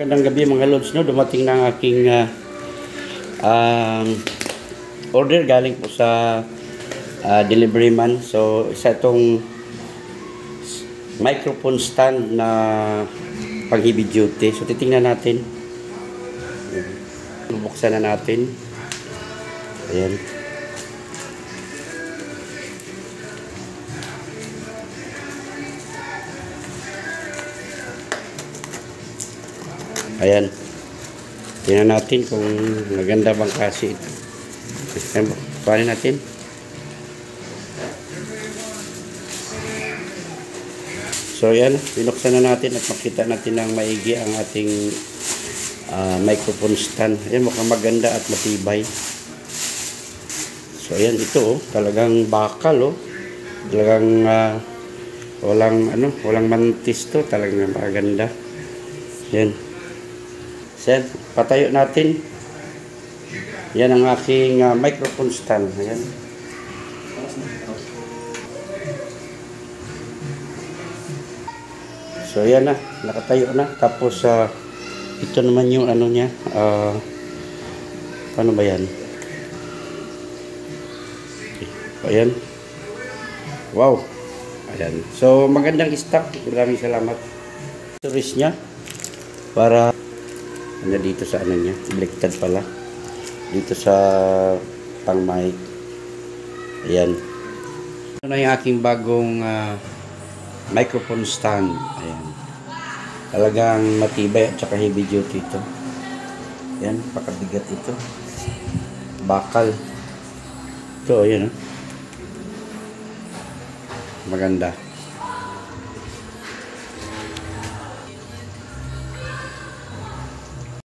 Magandang gabi mga lods, no? Dumating na ang aking order galing po sa delivery man. So isa itong microphone stand na pang heavy duty. So titingnan natin. Bubuksan na natin. Ayan. Ayan. Tingnan natin kung maganda bang klase ito. Paano natin? So ayan, binuksan na natin at makita natin ng maigi ang ating microphone stand. Ayan, mukhang maganda at matibay. So ayan, ito talagang bakal Talagang walang mantis to, talagang maganda. Ayan. Sen, patayo natin. Yan ang aking microphone stand. Ayan. So yan na, nakatayo na. Tapos ito naman yung ano niya. Paano ba yan? Ayan. Wow. Ayan. So magandang stock. Maraming salamat. Storage niya para dito sa ano niya, baliktad pala. Dito sa pang mic. Ayan. Ito na yung aking bagong microphone stand. Ayan. Talagang matibay at saka heavy duty ito. Ayan, pakabigat ito. Bakal. Ito, ayan. Maganda.